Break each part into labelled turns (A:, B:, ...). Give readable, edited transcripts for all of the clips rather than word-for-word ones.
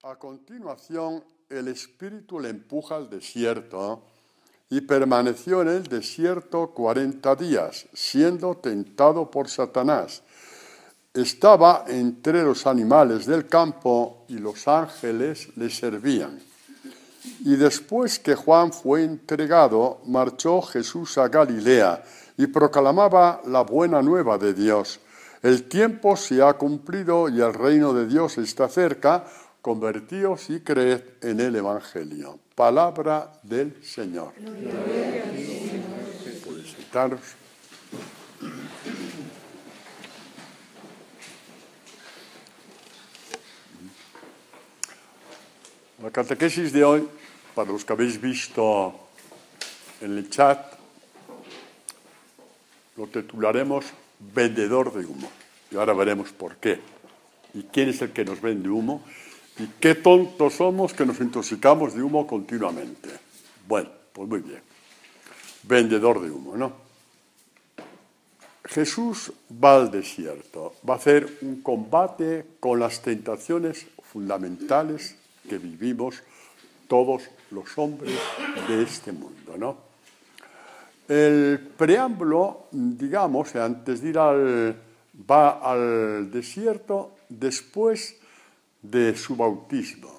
A: A continuación, el Espíritu le empuja al desierto y permaneció en el desierto 40 días, siendo tentado por Satanás. Estaba entre los animales del campo y los ángeles le servían. Y después que Juan fue entregado, marchó Jesús a Galilea y proclamaba la buena nueva de Dios. El tiempo se ha cumplido y el reino de Dios está cerca. Convertíos y creed en el Evangelio. Palabra del Señor. Podéis sentaros. La catequesis de hoy, para los que habéis visto en el chat, lo titularemos Vendedor de humo. Y ahora veremos por qué. ¿Y quién es el que nos vende humo? Y qué tontos somos que nos intoxicamos de humo continuamente. Bueno, pues muy bien. Vendedor de humo, ¿no? Jesús va al desierto. Va a hacer un combate con las tentaciones fundamentales que vivimos todos los hombres de este mundo, ¿no? El preámbulo, digamos, antes de ir va al desierto después de su bautismo.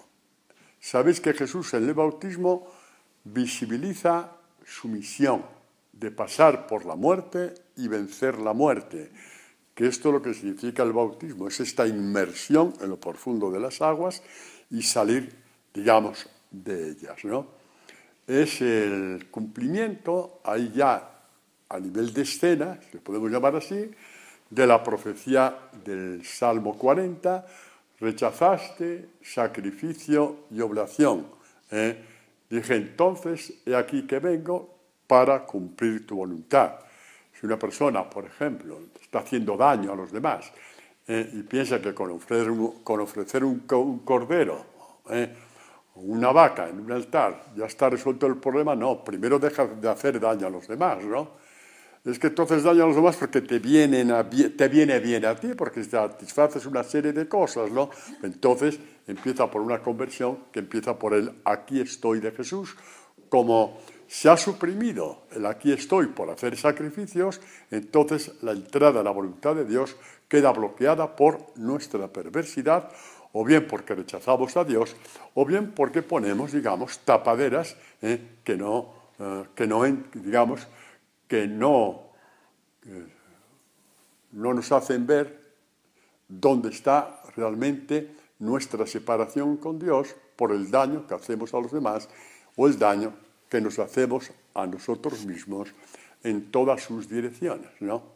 A: Sabéis que Jesús en el bautismo visibiliza su misión de pasar por la muerte y vencer la muerte, que esto es lo que significa el bautismo, es esta inmersión en lo profundo de las aguas y salir, digamos, de ellas, ¿no? Es el cumplimiento, ahí ya a nivel de escena, si lo podemos llamar así, de la profecía del Salmo 40, rechazaste sacrificio y oblación. Dije entonces, he aquí que vengo para cumplir tu voluntad. Si una persona, por ejemplo, está haciendo daño a los demás y piensa que con ofrecer un cordero o una vaca en un altar ya está resuelto el problema, no, primero deja de hacer daño a los demás, ¿no? Es que entonces daño a los demás porque te viene bien a ti, porque satisfaces una serie de cosas, ¿no? Entonces empieza por una conversión que empieza por el aquí estoy de Jesús. Como se ha suprimido el aquí estoy por hacer sacrificios, entonces la entrada a la voluntad de Dios queda bloqueada por nuestra perversidad, o bien porque rechazamos a Dios, o bien porque ponemos, digamos, tapaderas que no nos hacen ver dónde está realmente nuestra separación con Dios por el daño que hacemos a los demás o el daño que nos hacemos a nosotros mismos en todas sus direcciones, ¿no?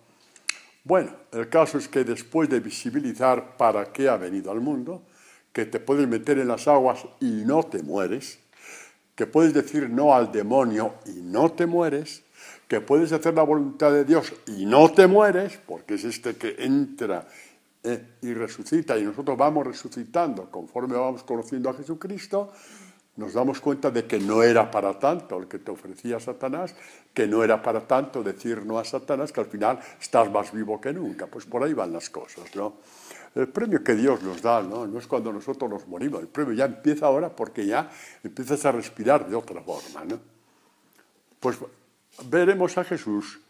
A: Bueno, el caso es que después de visibilizar para qué ha venido al mundo, que te puedes meter en las aguas y no te mueres, que puedes decir no al demonio y no te mueres, que puedes hacer la voluntad de Dios y no te mueres, porque es este que entra y resucita, y nosotros vamos resucitando conforme vamos conociendo a Jesucristo, nos damos cuenta de que no era para tanto el que te ofrecía Satanás, que no era para tanto decir no a Satanás, que al final estás más vivo que nunca. Pues por ahí van las cosas, ¿no? El premio que Dios nos da, no es cuando nosotros nos morimos, el premio ya empieza ahora porque ya empiezas a respirar de otra forma, ¿no? Pues veremos a Jesús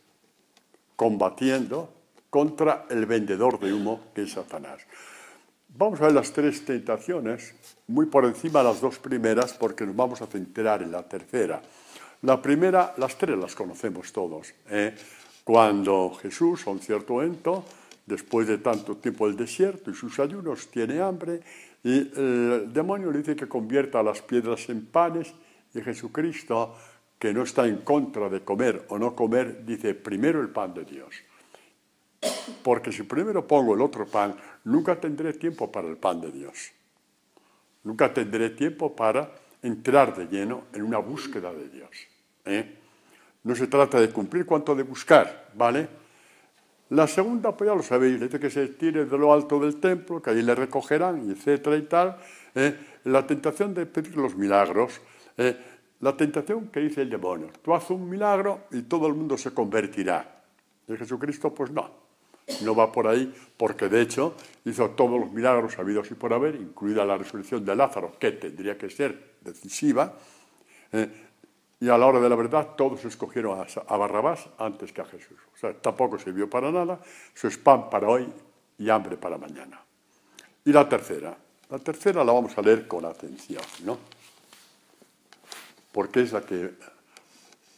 A: combatiendo contra el vendedor de humo que es Satanás. Vamos a ver las tres tentaciones, muy por encima de las dos primeras, porque nos vamos a centrar en la tercera. La primera, las tres las conocemos todos. Cuando Jesús, a un cierto momento, después de tanto tiempo del desierto y sus ayunos, tiene hambre, y el demonio le dice que convierta las piedras en panes, y Jesucristo, que no está en contra de comer o no comer, dice primero el pan de Dios. Porque si primero pongo el otro pan, nunca tendré tiempo para el pan de Dios. Nunca tendré tiempo para entrar de lleno en una búsqueda de Dios. No se trata de cumplir cuanto de buscar, ¿vale? La segunda, pues ya lo sabéis, dice que se tire de lo alto del templo, que ahí le recogerán, etcétera y tal. La tentación de pedir los milagros. La tentación que dice el demonio. Tú haces un milagro y todo el mundo se convertirá. De Jesucristo, pues no. No va por ahí porque, de hecho, hizo todos los milagros habidos y por haber, incluida la resurrección de Lázaro, que tendría que ser decisiva, y a la hora de la verdad todos escogieron a Barrabás antes que a Jesús. O sea, tampoco sirvió para nada, eso es pan para hoy y hambre para mañana. Y la tercera la vamos a leer con atención, ¿no? Porque es la que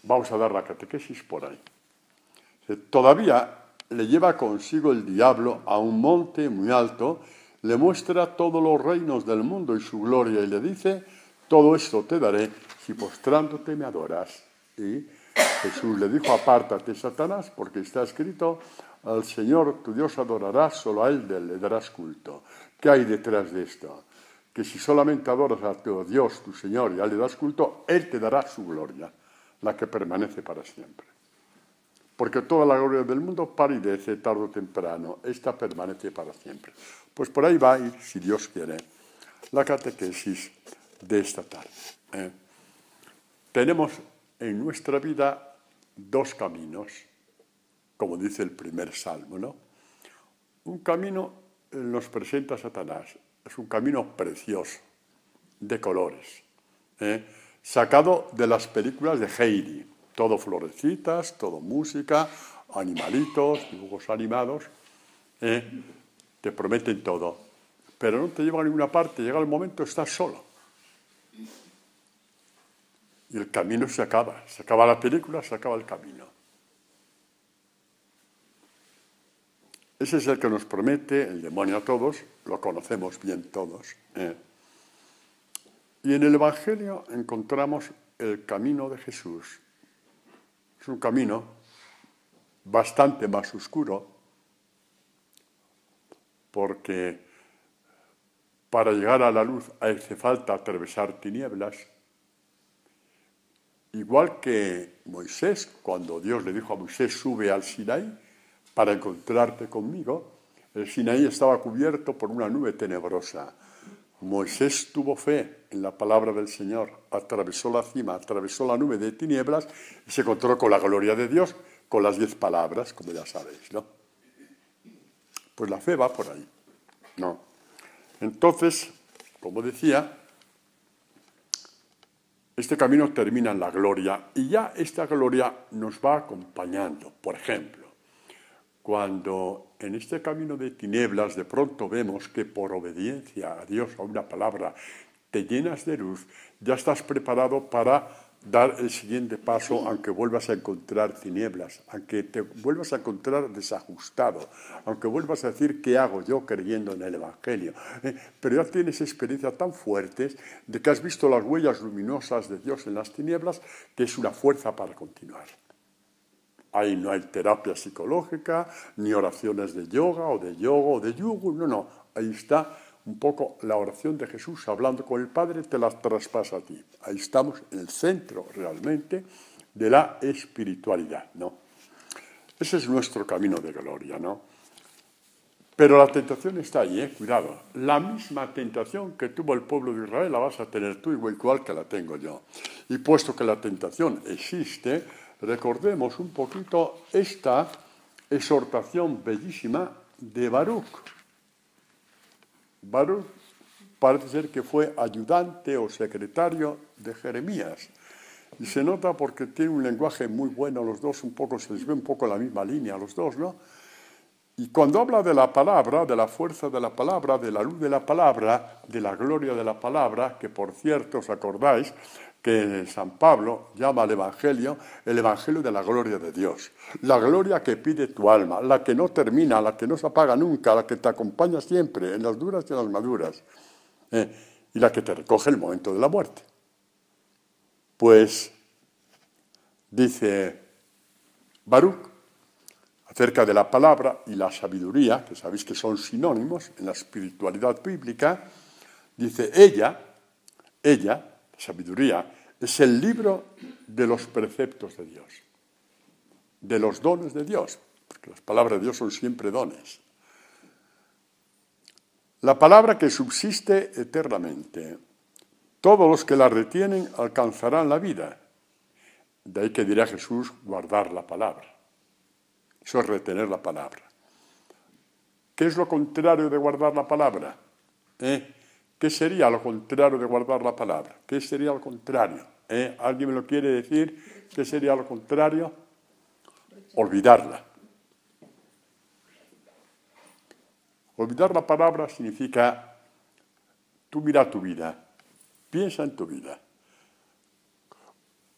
A: vamos a dar la catequesis por ahí. Todavía le lleva consigo el diablo a un monte muy alto, le muestra todos los reinos del mundo y su gloria y le dice: todo esto te daré si postrándote me adoras. Y Jesús le dijo: apártate, Satanás, porque está escrito: al Señor tu Dios adorarás, solo a Él le darás culto. ¿Qué hay detrás de esto? Que si solamente adoras a tu Dios, tu Señor, y a Él le das culto, Él te dará su gloria, la que permanece para siempre. Porque toda la gloria del mundo palidece tarde o temprano, esta permanece para siempre. Pues por ahí va a ir, si Dios quiere, la catequesis de esta tarde. Tenemos en nuestra vida dos caminos, como dice el primer salmo, ¿no? Un camino nos presenta Satanás, es un camino precioso, de colores, sacado de las películas de Heidi, todo florecitas, todo música, animalitos, dibujos animados, te prometen todo, pero no te llevan a ninguna parte, llega el momento, estás solo. Y el camino se acaba la película, se acaba el camino. Ese es el que nos promete el demonio a todos, lo conocemos bien todos. Y en el Evangelio encontramos el camino de Jesús. Es un camino bastante más oscuro, porque para llegar a la luz hace falta atravesar tinieblas. Igual que Moisés, cuando Dios le dijo a Moisés: sube al Sinaí para encontrarte conmigo, el Sinaí estaba cubierto por una nube tenebrosa. Moisés tuvo fe en la palabra del Señor, atravesó la cima, atravesó la nube de tinieblas y se encontró con la gloria de Dios, con las 10 palabras, como ya sabéis, ¿no? Pues la fe va por ahí, ¿no? Entonces, como decía, este camino termina en la gloria y ya esta gloria nos va acompañando. Por ejemplo, cuando en este camino de tinieblas de pronto vemos que por obediencia a Dios, a una palabra, te llenas de luz, ya estás preparado para dar el siguiente paso, aunque vuelvas a encontrar tinieblas, aunque te vuelvas a encontrar desajustado, aunque vuelvas a decir: ¿qué hago yo creyendo en el Evangelio? Pero ya tienes experiencias tan fuertes de que has visto las huellas luminosas de Dios en las tinieblas, que es una fuerza para continuar. Ahí no hay terapia psicológica, ni oraciones de yoga o de yugo, no. Ahí está un poco la oración de Jesús hablando con el Padre, te la traspasa a ti. Ahí estamos en el centro realmente de la espiritualidad, ¿no? Ese es nuestro camino de gloria, ¿no? Pero la tentación está ahí, cuidado. La misma tentación que tuvo el pueblo de Israel la vas a tener tú, igual que la tengo yo. Y puesto que la tentación existe, recordemos un poquito esta exhortación bellísima de Baruch. Baruch parece ser que fue ayudante o secretario de Jeremías. Y se nota porque tiene un lenguaje muy bueno, los dos un poco, se les ve un poco la misma línea, los dos, ¿no? Y cuando habla de la palabra, de la fuerza de la palabra, de la luz de la palabra, de la gloria de la palabra, que por cierto os acordáis que San Pablo llama al Evangelio el Evangelio de la gloria de Dios. La gloria que pide tu alma, la que no termina, la que no se apaga nunca, la que te acompaña siempre, en las duras y en las maduras, y la que te recoge en el momento de la muerte. Pues dice Baruch, acerca de la palabra y la sabiduría, que sabéis que son sinónimos en la espiritualidad bíblica, dice ella, sabiduría, es el libro de los preceptos de Dios, de los dones de Dios, porque las palabras de Dios son siempre dones. La palabra que subsiste eternamente. Todos los que la retienen alcanzarán la vida. De ahí que dirá Jesús, guardar la palabra. Eso es retener la palabra. ¿Qué es lo contrario de guardar la palabra? ¿Qué sería lo contrario de guardar la palabra? ¿Qué sería lo contrario? ¿Alguien me lo quiere decir? ¿Qué sería lo contrario? Olvidarla. Olvidar la palabra significa, tú mira tu vida, piensa en tu vida.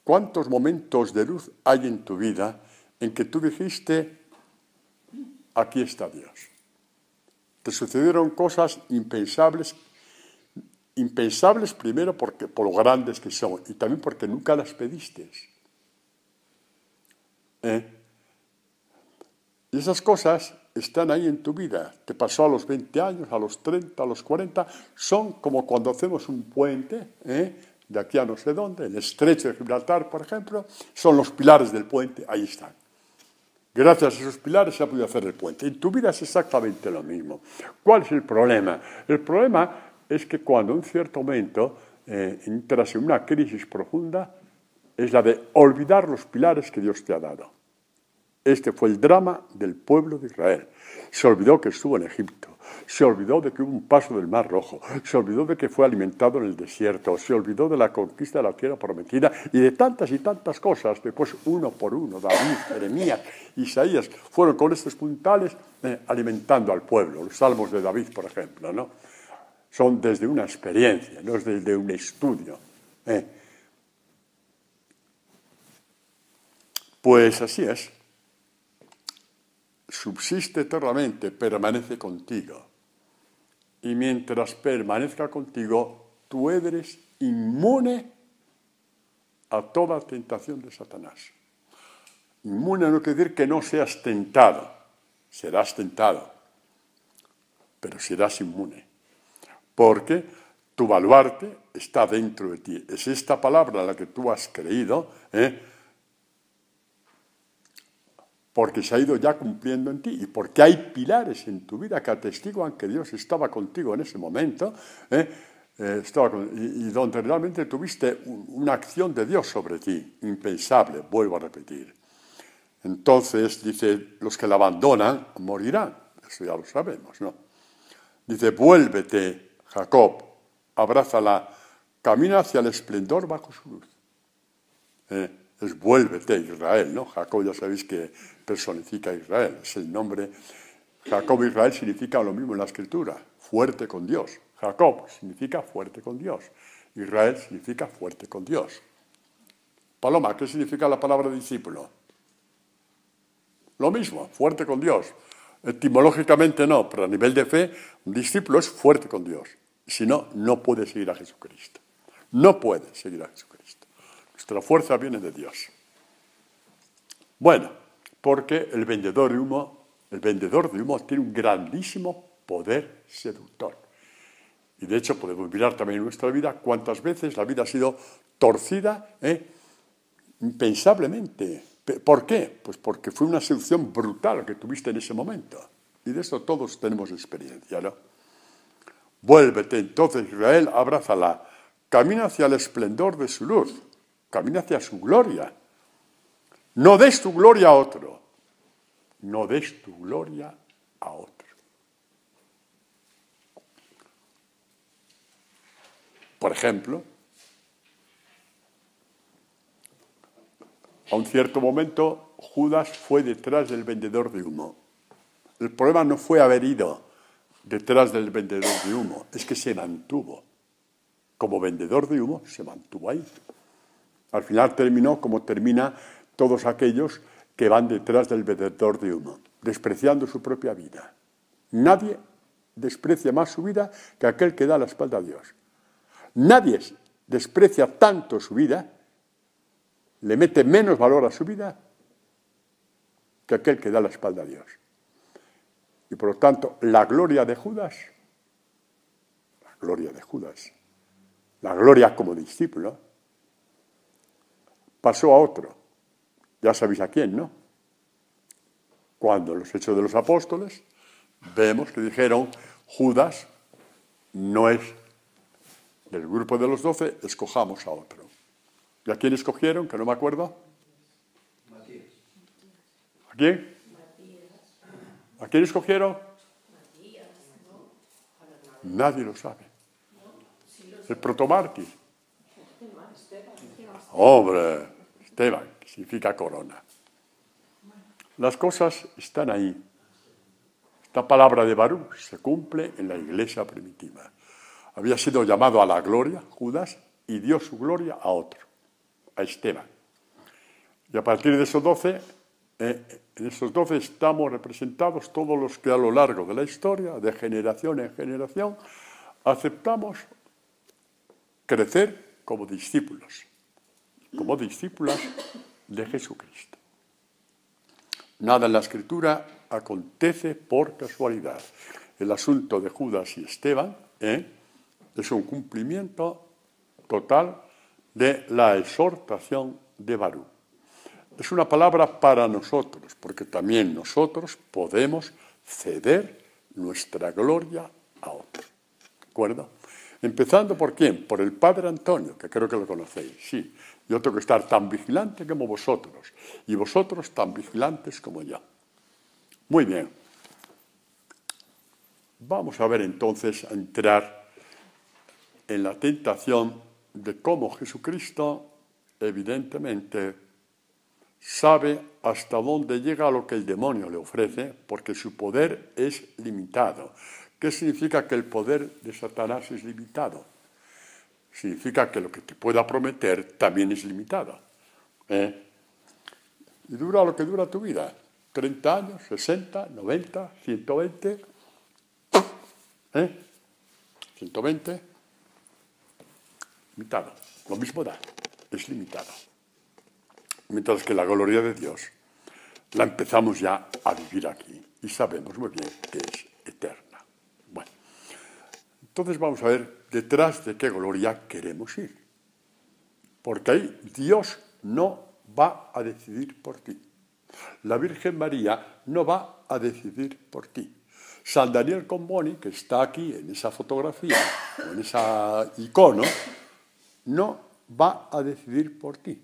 A: ¿Cuántos momentos de luz hay en tu vida en que tú dijiste, aquí está Dios? Te sucedieron cosas impensables primero porque, por lo grandes que son, y también porque nunca las pediste. Y esas cosas están ahí en tu vida. Te pasó a los 20 años, a los 30, a los 40. Son como cuando hacemos un puente, de aquí a no sé dónde, el estrecho de Gibraltar, por ejemplo, son los pilares del puente, ahí están. Gracias a esos pilares se ha podido hacer el puente. En tu vida es exactamente lo mismo. ¿Cuál es el problema? El problema es que cuando en un cierto momento entras en una crisis profunda, es la de olvidar los pilares que Dios te ha dado. Este fue el drama del pueblo de Israel. Se olvidó que estuvo en Egipto, se olvidó de que hubo un paso del Mar Rojo, se olvidó de que fue alimentado en el desierto, se olvidó de la conquista de la tierra prometida y de tantas y tantas cosas. Después, uno por uno, David, Jeremías, Isaías, fueron con estos puntales alimentando al pueblo. Los salmos de David, por ejemplo, ¿no? Son desde una experiencia, no es desde un estudio. Pues así es. Subsiste eternamente, permanece contigo. Y mientras permanezca contigo, tú eres inmune a toda tentación de Satanás. Inmune no quiere decir que no seas tentado. Serás tentado, pero serás inmune. Porque tu baluarte está dentro de ti. Es esta palabra a la que tú has creído, porque se ha ido ya cumpliendo en ti y porque hay pilares en tu vida que atestiguan que Dios estaba contigo en ese momento, y donde realmente tuviste una acción de Dios sobre ti, impensable, vuelvo a repetir. Entonces, dice, los que la abandonan morirán, eso ya lo sabemos, ¿no? Dice, vuélvete, Jacob, abrázala, camina hacia el esplendor bajo su luz. Es vuélvete, Israel, ¿no? Jacob ya sabéis que personifica a Israel, es el nombre. Jacob Israel significa lo mismo en la Escritura, fuerte con Dios. Jacob significa fuerte con Dios. Israel significa fuerte con Dios. Paloma, ¿qué significa la palabra discípulo? Lo mismo, fuerte con Dios. Etimológicamente no, pero a nivel de fe, un discípulo es fuerte con Dios. Si no, no puede seguir a Jesucristo. No puede seguir a Jesucristo. Nuestra fuerza viene de Dios. Bueno, porque el vendedor de humo tiene un grandísimo poder seductor. Y de hecho podemos mirar también en nuestra vida cuántas veces la vida ha sido torcida impensablemente. ¿Por qué? Pues porque fue una seducción brutal que tuviste en ese momento. Y de eso todos tenemos experiencia, ¿no? Vuélvete entonces, Israel, abrázala. Camina hacia el esplendor de su luz. Camina hacia su gloria. No des tu gloria a otro. No des tu gloria a otro. Por ejemplo, a un cierto momento, Judas fue detrás del vendedor de humo. El problema no fue haber ido detrás del vendedor de humo, es que se mantuvo. Como vendedor de humo, se mantuvo ahí. Al final terminó como termina todos aquellos que van detrás del vendedor de humo, despreciando su propia vida. Nadie desprecia más su vida que aquel que da la espalda a Dios. Nadie desprecia tanto su vida, le mete menos valor a su vida que aquel que da la espalda a Dios. Y por lo tanto, la gloria de Judas, la gloria como discípulo, pasó a otro. Ya sabéis a quién, ¿no? Cuando en los Hechos de los Apóstoles vemos que dijeron, Judas no es del grupo de los 12, escojamos a otro. ¿Y a quién escogieron? Que no me acuerdo.
B: Matías.
A: ¿A quién?
C: Matías.
A: ¿A quién escogieron? Nadie lo sabe. El protomártir. Hombre, Esteban, que significa corona. Las cosas están ahí. Esta palabra de Baruch se cumple en la iglesia primitiva. Había sido llamado a la gloria, Judas, y dio su gloria a otro, a Esteban. Y a partir de esos 12, en esos 12 estamos representados todos los que a lo largo de la historia, de generación en generación, aceptamos crecer como discípulas de Jesucristo. Nada en la Escritura acontece por casualidad. El asunto de Judas y Esteban es un cumplimiento total de la exhortación de Baruch. Es una palabra para nosotros, porque también nosotros podemos ceder nuestra gloria a otro. ¿De acuerdo? Empezando por quién, por el padre Antonio, que creo que lo conocéis, sí. Yo tengo que estar tan vigilante como vosotros, y vosotros tan vigilantes como yo. Muy bien. Vamos a ver entonces, a entrar en la tentación de cómo Jesucristo, evidentemente, sabe hasta dónde llega lo que el demonio le ofrece, porque su poder es limitado. ¿Qué significa que el poder de Satanás es limitado? Significa que lo que te pueda prometer también es limitado. Y dura lo que dura tu vida. 30 años, 60, 90, 120. 120. Limitado. Lo mismo da. Es limitado. Mientras que la gloria de Dios la empezamos ya a vivir aquí. Y sabemos muy bien que es eterna. Bueno. Entonces vamos a ver detrás de qué gloria queremos ir. Porque ahí Dios no va a decidir por ti. La Virgen María no va a decidir por ti. San Daniel Comboni, que está aquí en esa fotografía, o en esa icono, no va a decidir por ti.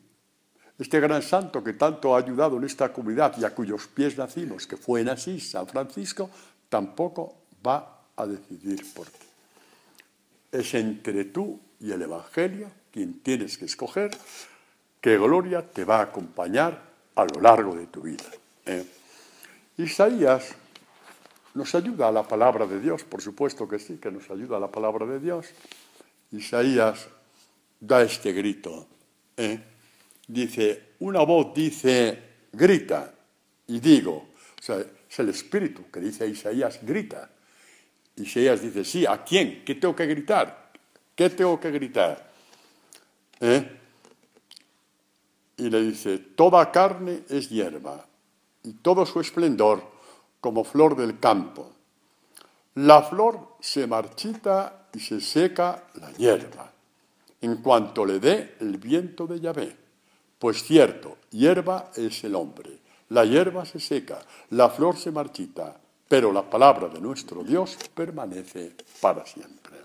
A: Este gran santo que tanto ha ayudado en esta comunidad y a cuyos pies nacimos, que fue en Asís, San Francisco, tampoco va a decidir por ti. Es entre tú y el Evangelio quien tienes que escoger qué gloria te va a acompañar a lo largo de tu vida. Isaías nos ayuda a la palabra de Dios, por supuesto que sí, que nos ayuda a la palabra de Dios. Isaías da este grito. Dice, una voz dice, grita, y digo, o sea, es el Espíritu que dice a Isaías, grita. Isaías dice, sí, ¿a quién? ¿Qué tengo que gritar? ¿Qué tengo que gritar? Y le dice, toda carne es hierba, y todo su esplendor como flor del campo. La flor se marchita y se seca la hierba, en cuanto le dé el viento de Yahvé. Pues cierto, hierba es el hombre, la hierba se seca, la flor se marchita, pero la palabra de nuestro Dios permanece para siempre.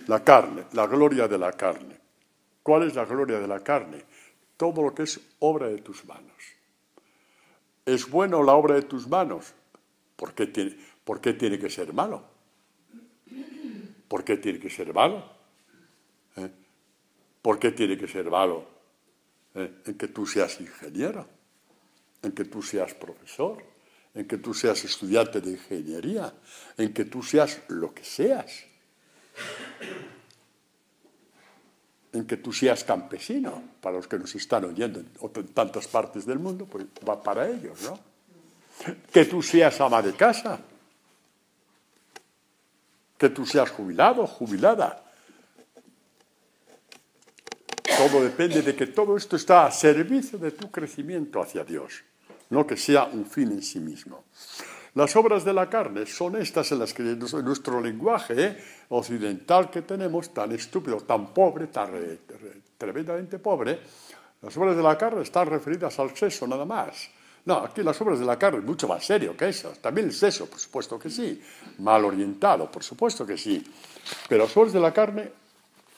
A: La carne, la gloria de la carne. ¿Cuál es la gloria de la carne? Todo lo que es obra de tus manos. ¿Es bueno la obra de tus manos? ¿Por qué tiene que ser malo? ¿Por qué tiene que ser malo? ¿Por qué tiene que ser malo? En que tú seas ingeniero, en que tú seas profesor, en que tú seas estudiante de ingeniería, en que tú seas lo que seas, en que tú seas campesino, para los que nos están oyendo en tantas partes del mundo, pues va para ellos, ¿no? Que tú seas ama de casa, que tú seas jubilado, jubilada. Todo depende de que todo esto está a servicio de tu crecimiento hacia Dios, no que sea un fin en sí mismo. Las obras de la carne son estas en las que nuestro lenguaje occidental que tenemos, tan estúpido, tan pobre, tan tremendamente pobre, las obras de la carne están referidas al sexo nada más. No, aquí las obras de la carne es mucho más serio que eso. También el sexo, por supuesto que sí. Mal orientado, por supuesto que sí. Pero las obras de la carne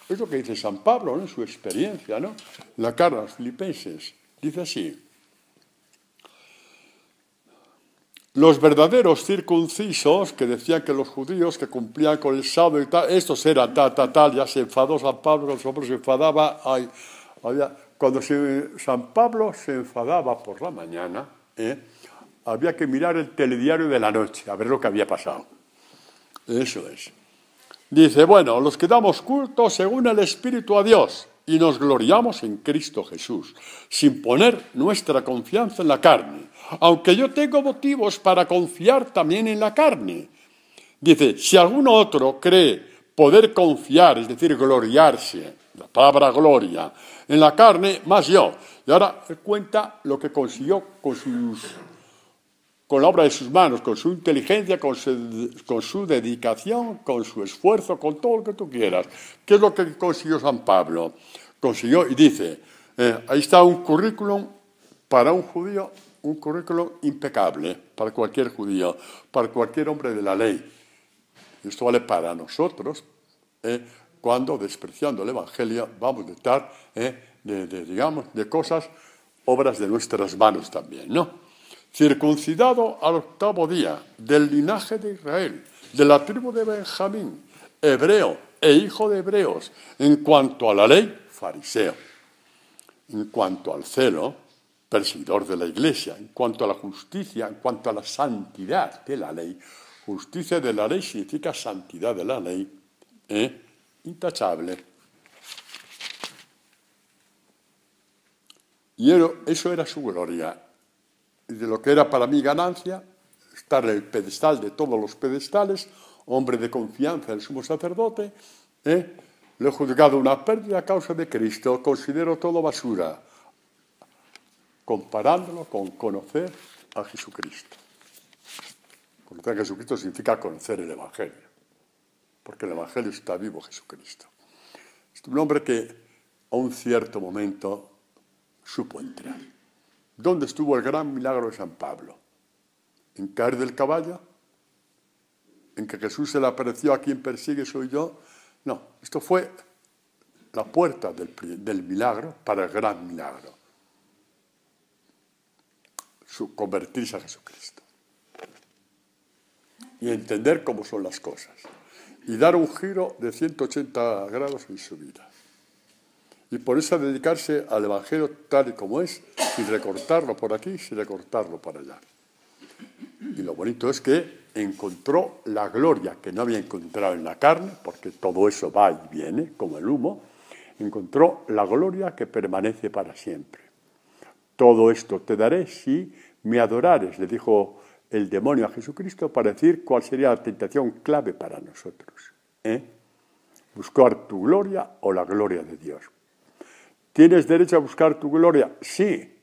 A: es lo que dice San Pablo, ¿no? En su experiencia, ¿no? La carta a los Filipenses dice así. Los verdaderos circuncisos, que decían que los judíos que cumplían con el sábado y tal, estos eran tal, ya se enfadó San Pablo, cuando San Pablo se enfadaba, cuando San Pablo se enfadaba por la mañana, había que mirar el telediario de la noche, a ver lo que había pasado. Eso es. Dice, bueno, los que damos culto según el Espíritu a Dios y nos gloriamos en Cristo Jesús, sin poner nuestra confianza en la carne, aunque yo tengo motivos para confiar también en la carne. Dice, si algún otro cree poder confiar, es decir, gloriarse, la palabra gloria, en la carne, más yo. Y ahora cuenta lo que consiguió con la obra de sus manos, con su inteligencia, con su dedicación, con su esfuerzo, con todo lo que tú quieras. ¿Qué es lo que consiguió San Pablo? Consiguió, y dice, ahí está un currículum para un judío, un currículum impecable para cualquier judío, para cualquier hombre de la ley. Esto vale para nosotros, cuando, despreciando el Evangelio, vamos a estar de cosas, obras de nuestras manos también, ¿no? Circuncidado al 8º día, del linaje de Israel, de la tribu de Benjamín, hebreo e hijo de hebreos, en cuanto a la ley, fariseo, en cuanto al celo, perseguidor de la iglesia, en cuanto a la justicia, en cuanto a la santidad de la ley. Justicia de la ley significa santidad de la ley, intachable. Y eso era su gloria. Y de lo que era para mí ganancia, estar en el pedestal de todos los pedestales, hombre de confianza del sumo sacerdote, lo he juzgado una pérdida a causa de Cristo, considero todo basura, comparándolo con conocer a Jesucristo. Conocer a Jesucristo significa conocer el Evangelio, porque el Evangelio está vivo, Jesucristo. Es un hombre que a un cierto momento supo entrar. ¿Dónde estuvo el gran milagro de San Pablo? ¿En caer del caballo? ¿En que Jesús se le apareció a quien persigue soy yo? No, esto fue la puerta del milagro para el gran milagro. Convertirse a Jesucristo. Y entender cómo son las cosas. Y dar un giro de 180 grados en su vida. Y por eso dedicarse al Evangelio tal y como es, sin recortarlo por aquí, sin recortarlo por allá. Y lo bonito es que encontró la gloria que no había encontrado en la carne, porque todo eso va y viene, como el humo. Encontró la gloria que permanece para siempre. Todo esto te daré si me adorares, le dijo el demonio a Jesucristo, para decir cuál sería la tentación clave para nosotros. Buscar tu gloria o la gloria de Dios. ¿Tienes derecho a buscar tu gloria? Sí.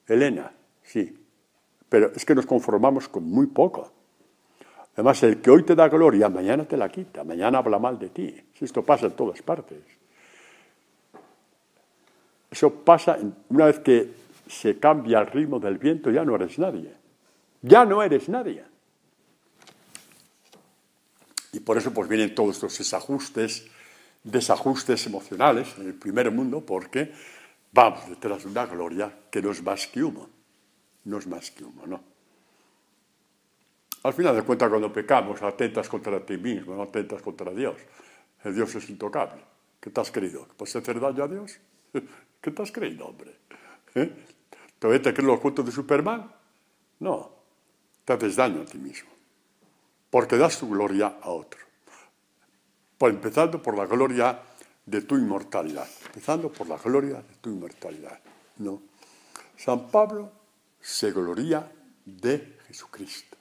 A: Elena, sí. Pero es que nos conformamos con muy poco. Además, el que hoy te da gloria, mañana te la quita, mañana habla mal de ti. Si esto pasa en todas partes. Eso pasa una vez que se cambia el ritmo del viento, ya no eres nadie. Ya no eres nadie. Y por eso pues vienen todos estos desajustes emocionales en el primer mundo, porque vamos detrás de una gloria que no es más que humo. No es más que humo, ¿no? Al final de cuentas, cuando pecamos, atentas contra ti mismo, no atentas contra Dios. El Dios es intocable. ¿Qué te has creído? ¿Puedes hacer daño a Dios? ¿Qué te has creído, hombre? ¿Todavía te crees los cuentos de Superman? No. Te haces daño a ti mismo. Porque das tu gloria a otro. Empezando por la gloria de tu inmortalidad. Empezando por la gloria de tu inmortalidad. ¿No? San Pablo se gloría de Jesucristo.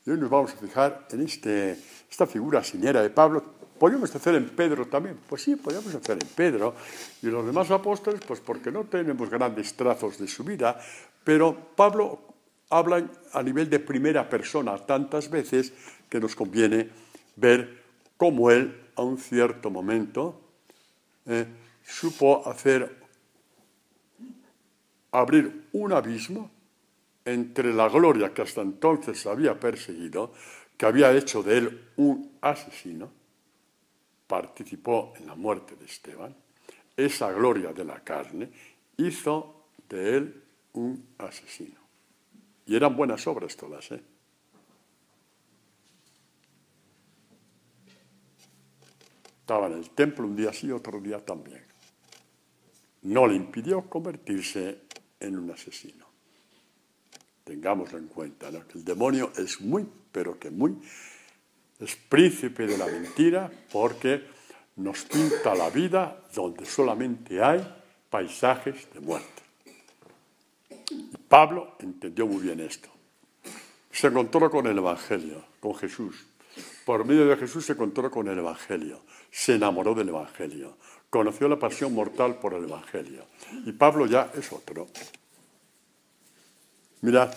A: Y hoy nos vamos a fijar en esta figura señera de Pablo. ¿Podríamos hacer en Pedro también? Pues sí, podríamos hacer en Pedro. Y los demás apóstoles, pues porque no tenemos grandes trazos de su vida, pero Pablo habla a nivel de primera persona tantas veces que nos conviene ver cómo él, a un cierto momento, supo abrir un abismo entre la gloria que hasta entonces había perseguido, que había hecho de él un asesino, participó en la muerte de Esteban, esa gloria de la carne hizo de él un asesino. Y eran buenas obras todas, ¿eh? Estaba en el templo un día sí, otro día también. No le impidió convertirse en un asesino. Tengámoslo en cuenta, ¿no? Que el demonio es muy, pero que muy, es príncipe de la mentira, porque nos pinta la vida donde solamente hay paisajes de muerte. Y Pablo entendió muy bien esto. Se encontró con el Evangelio, con Jesús. Por medio de Jesús se encontró con el Evangelio. Se enamoró del Evangelio. Conoció la pasión mortal por el Evangelio. Y Pablo ya es otro. Mirad,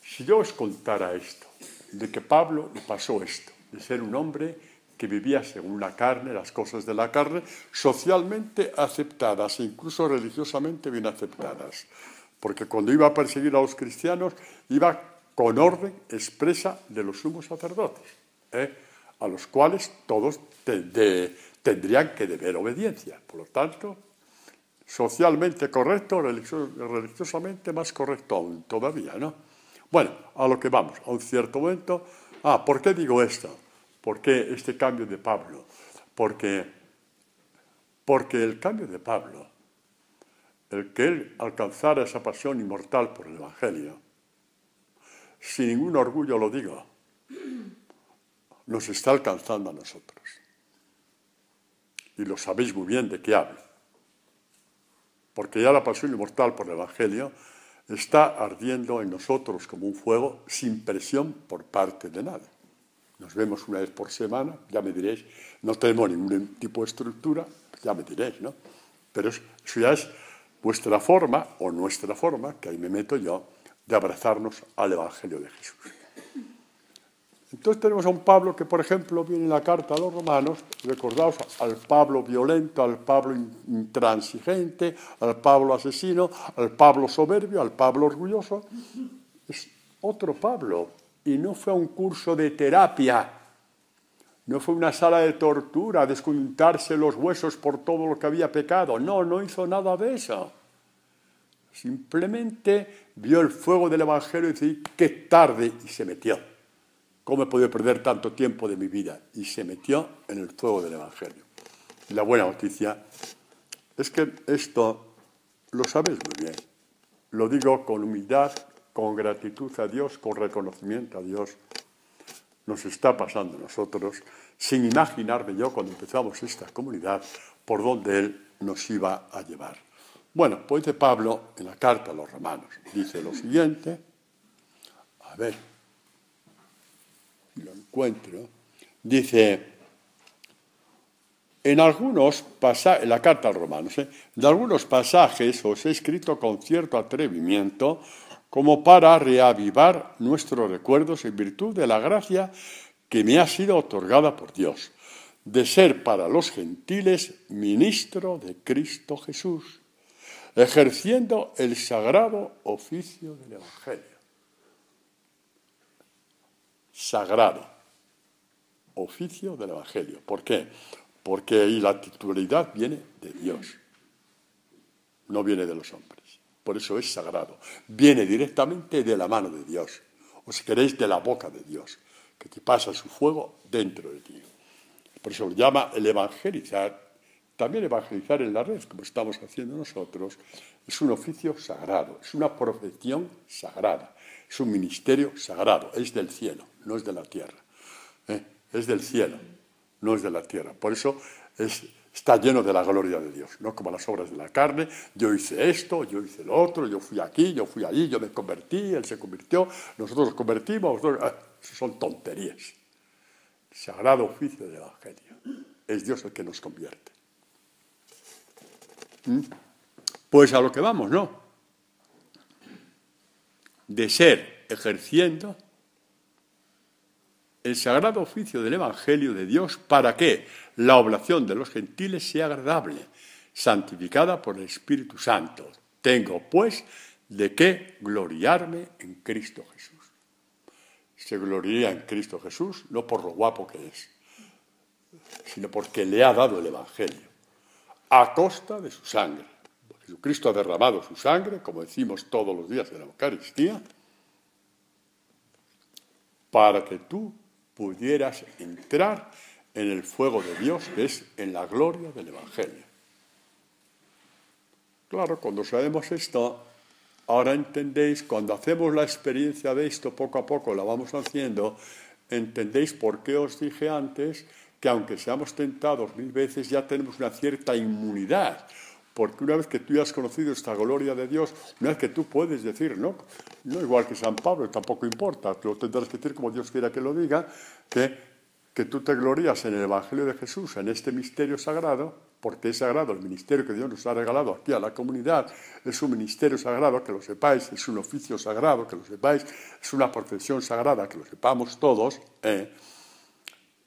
A: si yo os contara esto, de que Pablo le pasó esto, de ser un hombre que vivía según la carne, las cosas de la carne, socialmente aceptadas e incluso religiosamente bien aceptadas. Porque cuando iba a perseguir a los cristianos, iba con orden expresa de los sumos sacerdotes, a los cuales todos tendrían que deber obediencia. Por lo tanto, socialmente correcto, religiosamente más correcto aún todavía, ¿no? Bueno, a lo que vamos, a un cierto momento. ¿Por qué digo esto? ¿Por qué este cambio de Pablo? Porque el cambio de Pablo, el que él alcanzara esa pasión inmortal por el Evangelio, sin ningún orgullo lo digo, nos está alcanzando a nosotros. Y lo sabéis muy bien de qué hablo. Porque ya la pasión inmortal por el Evangelio está ardiendo en nosotros como un fuego sin presión por parte de nadie. Nos vemos una vez por semana, ya me diréis, no tenemos ningún tipo de estructura, ya me diréis, ¿no? Pero eso ya es vuestra forma, o nuestra forma, que ahí me meto yo, de abrazarnos al Evangelio de Jesús. Entonces tenemos a un Pablo que, por ejemplo, viene en la carta a los romanos, recordaos al Pablo violento, al Pablo intransigente, al Pablo asesino, al Pablo soberbio, al Pablo orgulloso. Es otro Pablo. Y no fue a un curso de terapia, no fue a una sala de tortura a descontarse los huesos por todo lo que había pecado. No hizo nada de eso. Simplemente vio el fuego del Evangelio y dice, qué tarde, y se metió. ¿Cómo he podido perder tanto tiempo de mi vida? Y se metió en el fuego del Evangelio. Y la buena noticia es que esto lo sabéis muy bien. Lo digo con humildad, con gratitud a Dios, con reconocimiento a Dios. Nos está pasando a nosotros, sin imaginarme yo cuando empezamos esta comunidad, por dónde Él nos iba a llevar. Bueno, pues dice Pablo en la carta a los romanos, dice lo siguiente, a ver, lo encuentro, dice, en la carta a los romanos, en algunos pasajes os he escrito con cierto atrevimiento, como para reavivar nuestros recuerdos en virtud de la gracia que me ha sido otorgada por Dios, de ser para los gentiles ministro de Cristo Jesús, ejerciendo el sagrado oficio del Evangelio. Sagrado oficio del Evangelio. ¿Por qué? Porque ahí la titularidad viene de Dios, no viene de los hombres. Por eso es sagrado. Viene directamente de la mano de Dios, o si queréis, de la boca de Dios, que te pasa su fuego dentro de ti. Por eso lo llama el evangelizar. También evangelizar en la red, como estamos haciendo nosotros, es un oficio sagrado, es una profesión sagrada, es un ministerio sagrado, es del cielo, no es de la tierra. Es del cielo, no es de la tierra. Por eso está lleno de la gloria de Dios, no como las obras de la carne. Yo hice esto, yo hice lo otro, yo fui aquí, yo fui allí, yo me convertí, Él se convirtió, nosotros nos convertimos. Eso son tonterías. El sagrado oficio del Evangelio. Es Dios el que nos convierte. Pues a lo que vamos, ¿no? De ser ejerciendo el sagrado oficio del Evangelio de Dios para que la oblación de los gentiles sea agradable, santificada por el Espíritu Santo. Tengo, pues, de qué gloriarme en Cristo Jesús. Se gloria en Cristo Jesús no por lo guapo que es, sino porque le ha dado el Evangelio, a costa de su sangre. Jesucristo ha derramado su sangre, como decimos todos los días en la Eucaristía, para que tú pudieras entrar en el fuego de Dios, que es en la gloria del Evangelio. Claro, cuando sabemos esto, ahora entendéis, cuando hacemos la experiencia de esto, poco a poco la vamos haciendo, entendéis por qué os dije antes que aunque seamos tentados 1000 veces, ya tenemos una cierta inmunidad. Porque una vez que tú ya has conocido esta gloria de Dios, una vez que tú puedes decir, no igual que San Pablo, tampoco importa, lo tendrás que decir como Dios quiera que lo diga, que tú te glorías en el Evangelio de Jesús, en este misterio sagrado, porque es sagrado, el ministerio que Dios nos ha regalado aquí a la comunidad, es un ministerio sagrado, que lo sepáis, es un oficio sagrado, que lo sepáis, es una profesión sagrada, que lo sepamos todos,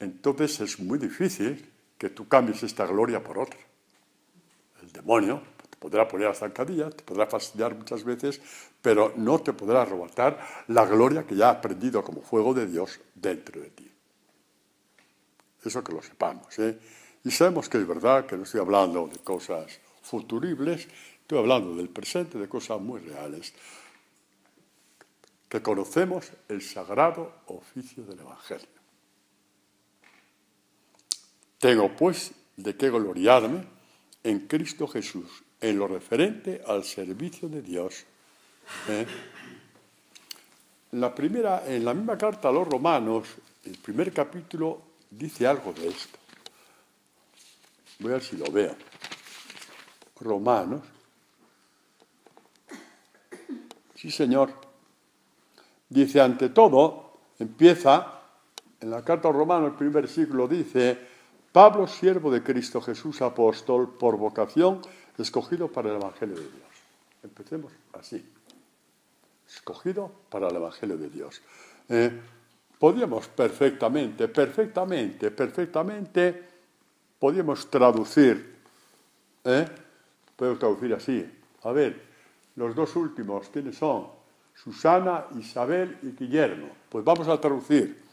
A: entonces es muy difícil que tú cambies esta gloria por otra. El demonio te podrá poner a zancadilla, te podrá fastidiar muchas veces, pero no te podrá arrebatar la gloria que ya has aprendido como fuego de Dios dentro de ti. Eso que lo sepamos, Y sabemos que es verdad, que no estoy hablando de cosas futuribles, estoy hablando del presente, de cosas muy reales. Que conocemos el sagrado oficio del Evangelio. Tengo, pues, de qué gloriarme en Cristo Jesús, en lo referente al servicio de Dios. En la misma carta a los Romanos, el primer capítulo dice algo de esto. Voy a ver si lo veo. Romanos. Sí, señor. Dice, ante todo, empieza, en la carta a los Romanos, el primer versículo dice, Pablo, siervo de Cristo Jesús, apóstol, por vocación, escogido para el Evangelio de Dios. Empecemos así. Escogido para el Evangelio de Dios. Podríamos perfectamente, podríamos traducir, podemos traducir así. A ver, los dos últimos, ¿quiénes son? Susana, Isabel y Guillermo. Pues vamos a traducir.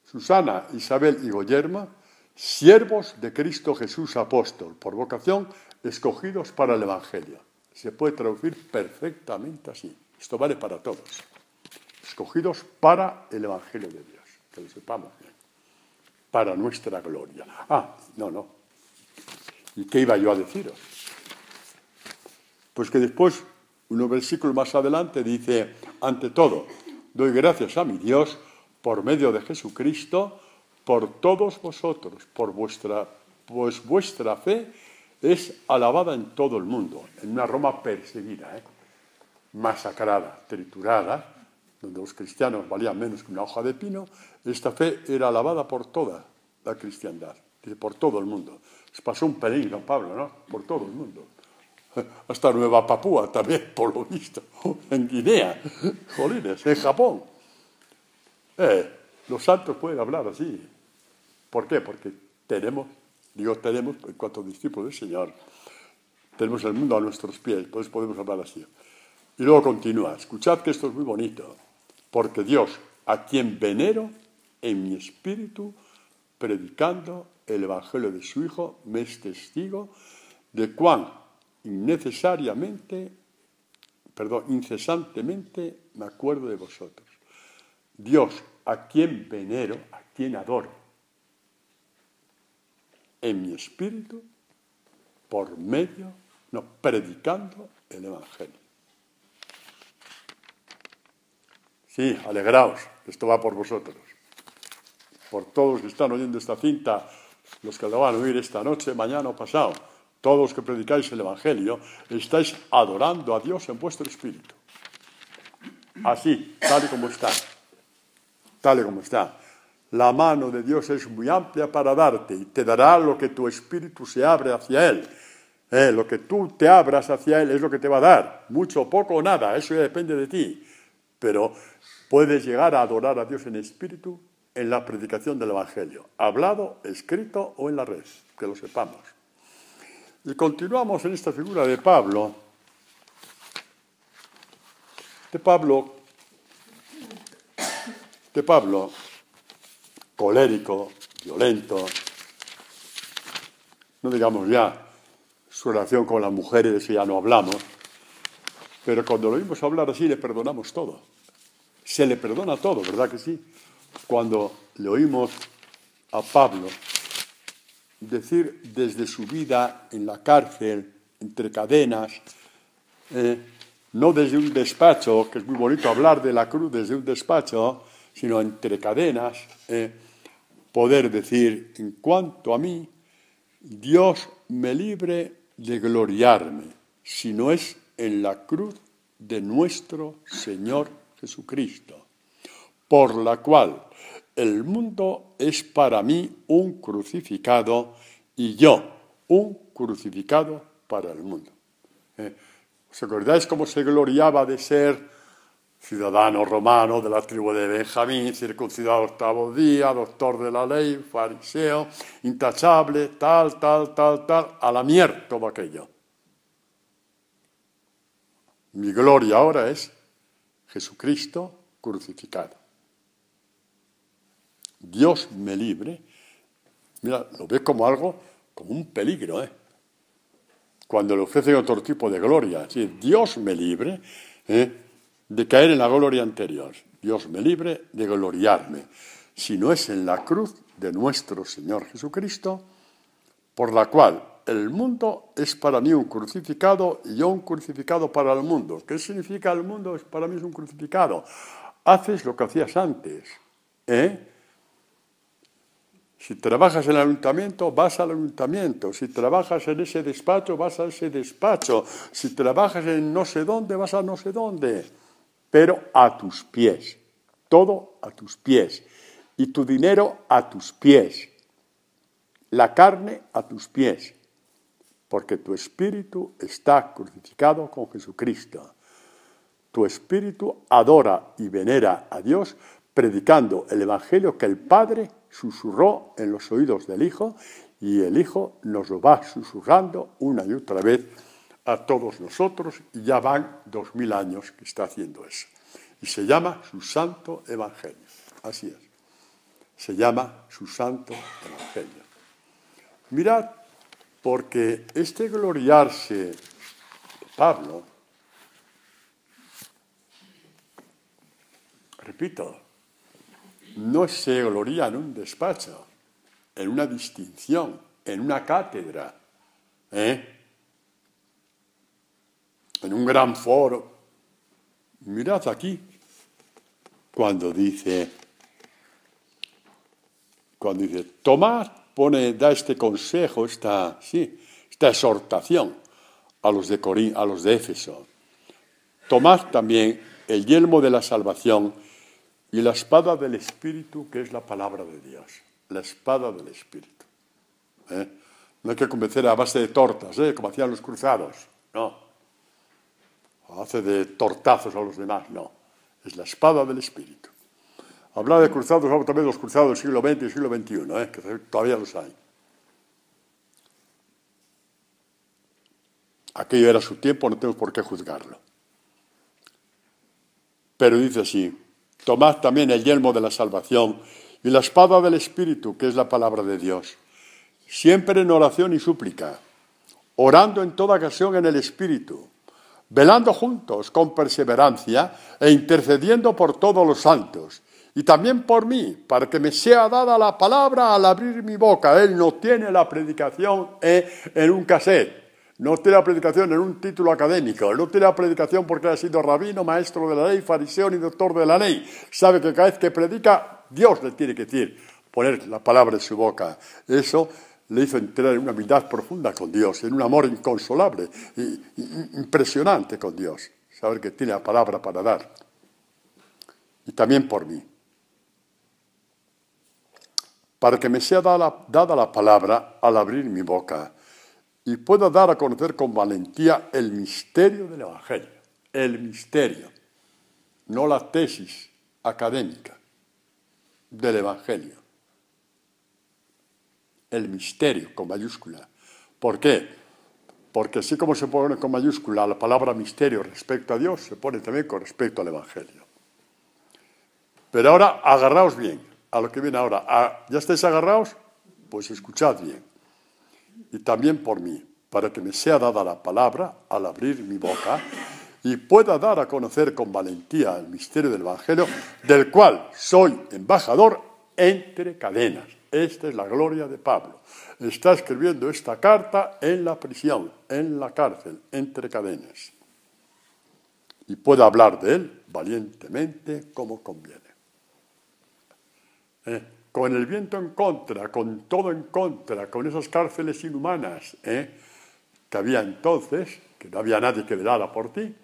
A: Susana, Isabel y Guillermo, siervos de Cristo Jesús apóstol, por vocación, escogidos para el Evangelio. Se puede traducir perfectamente así. Esto vale para todos. Escogidos para el Evangelio de Dios, que lo sepamos bien. Para nuestra gloria. No. ¿Y qué iba yo a deciros? Pues que después, unos versículos más adelante, dice, ante todo, doy gracias a mi Dios por medio de Jesucristo, por todos vosotros, pues vuestra fe es alabada en todo el mundo, en una Roma perseguida, masacrada, triturada, donde los cristianos valían menos que una hoja de pino, esta fe era alabada por toda la cristiandad, por todo el mundo. Se pasó un pelín, don Pablo, ¿no? Por todo el mundo. Hasta Nueva Papúa también, por lo visto, en Guinea, jolines, en Japón. Los santos pueden hablar así. ¿Por qué? Porque tenemos, en cuanto discípulos del Señor, tenemos el mundo a nuestros pies, pues podemos hablar así. Y luego continúa, escuchad que esto es muy bonito, porque Dios, a quien venero en mi espíritu, predicando el Evangelio de su Hijo, me es testigo de cuán incesantemente me acuerdo de vosotros. Dios, a quien venero, a quien adoro, en mi espíritu, predicando el Evangelio. Sí, alegraos, esto va por vosotros. Por todos los que están oyendo esta cinta, los que la van a oír esta noche, mañana o pasado, todos los que predicáis el Evangelio, estáis adorando a Dios en vuestro espíritu. Así, tal y como está. Tal y como está. La mano de Dios es muy amplia para darte y te dará lo que tu espíritu se abre hacia Él. Lo que tú te abras hacia Él es lo que te va a dar. Mucho, poco o nada, eso ya depende de ti. Pero puedes llegar a adorar a Dios en espíritu en la predicación del Evangelio. Hablado, escrito o en la red, que lo sepamos. Y continuamos en esta figura de Pablo. De Pablo, colérico, violento, no digamos ya su relación con las mujeres, de eso ya no hablamos, pero cuando lo oímos hablar así le perdonamos todo. se le perdona todo, ¿verdad que sí? Cuando le oímos a Pablo decir desde su vida en la cárcel, entre cadenas, no desde un despacho, que es muy bonito hablar de la cruz desde un despacho, sino entre cadenas, poder decir, en cuanto a mí, Dios me libre de gloriarme, si no es en la cruz de nuestro Señor Jesucristo, por la cual el mundo es para mí un crucificado y yo un crucificado para el mundo. ¿Os acordáis cómo se gloriaba de ser ciudadano romano de la tribu de Benjamín, circuncidado octavo día, doctor de la ley, fariseo, intachable, tal, a la mierda todo aquello? Mi gloria ahora es Jesucristo crucificado. Dios me libre. Mira, lo ve como algo, como un peligro, cuando le ofrecen otro tipo de gloria. ¿Sí? Dios me libre de caer en la gloria anterior. Dios me libre de gloriarme, si no es en la cruz de nuestro Señor Jesucristo, por la cual el mundo es para mí un crucificado y yo un crucificado para el mundo. ¿Qué significa el mundo? Para mí es un crucificado. Haces lo que hacías antes. Si trabajas en el ayuntamiento, vas al ayuntamiento. Si trabajas en ese despacho, vas a ese despacho. Si trabajas en no sé dónde, vas a no sé dónde. Pero a tus pies. Todo a tus pies. Y tu dinero a tus pies. La carne a tus pies. Porque tu espíritu está crucificado con Jesucristo. Tu espíritu adora y venera a Dios predicando el Evangelio que el Padre susurró en los oídos del Hijo, y el Hijo nos lo va susurrando una y otra vez a todos nosotros, y ya van 2000 años que está haciendo eso. Y se llama su Santo Evangelio. Así es. Se llama su Santo Evangelio. Mirad, porque este gloriarse de Pablo, repito, no se gloria en un despacho, en una distinción, en una cátedra, en un gran foro. Mirad aquí, cuando dice, tomad, da este consejo, esta exhortación a los de Éfeso. Tomad también el yelmo de la salvación y la espada del Espíritu, que es la palabra de Dios. La espada del Espíritu. No hay que convencer a base de tortas, como hacían los cruzados. No. Hace de tortazos a los demás. No. Es la espada del Espíritu. Hablar de cruzados, hablo también de los cruzados del siglo XX y siglo XXI, que todavía los hay. Aquello era su tiempo, no tenemos por qué juzgarlo. Pero dice así: tomad también el yelmo de la salvación y la espada del Espíritu, que es la palabra de Dios, siempre en oración y súplica, orando en toda ocasión en el Espíritu, velando juntos con perseverancia e intercediendo por todos los santos, y también por mí, para que me sea dada la palabra al abrir mi boca. Él no tiene la predicación en un cassette. No tiene la predicación en un título académico, no tiene la predicación porque ha sido rabino, maestro de la ley, fariseo y doctor de la ley. Sabe que cada vez que predica, Dios le tiene que decir, poner la palabra en su boca. Eso le hizo entrar en una amistad profunda con Dios, en un amor inconsolable, impresionante con Dios. Saber que tiene la palabra para dar. Y también por mí. Para que me sea dada la palabra al abrir mi boca, y pueda dar a conocer con valentía el misterio del Evangelio. El misterio, no la tesis académica del Evangelio. El misterio con mayúscula. ¿Por qué? Porque así como se pone con mayúscula la palabra misterio respecto a Dios, se pone también con respecto al Evangelio. Pero ahora agarraos bien a lo que viene ahora. ¿Ya estáis agarrados? Pues escuchad bien. Y también por mí, para que me sea dada la palabra al abrir mi boca, y pueda dar a conocer con valentía el misterio del Evangelio, del cual soy embajador entre cadenas. Esta es la gloria de Pablo. Está escribiendo esta carta en la prisión, en la cárcel, entre cadenas. Y puede hablar de él valientemente como conviene. Con el viento en contra, con todo en contra, con esas cárceles inhumanas que había entonces, que no había nadie que velara por ti,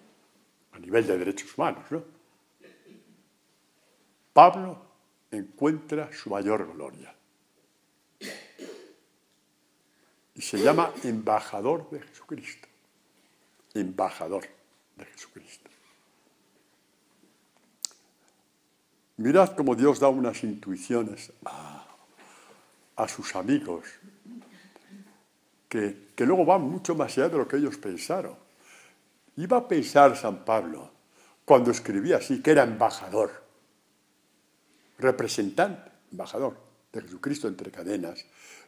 A: a nivel de derechos humanos, ¿no? Pablo encuentra su mayor gloria. Y se llama embajador de Jesucristo. Embajador de Jesucristo. Mirad cómo Dios da unas intuiciones a sus amigos que luego van mucho más allá de lo que ellos pensaron. Iba a pensar San Pablo, cuando escribía así, que era embajador, representante, embajador de Jesucristo entre cadenas,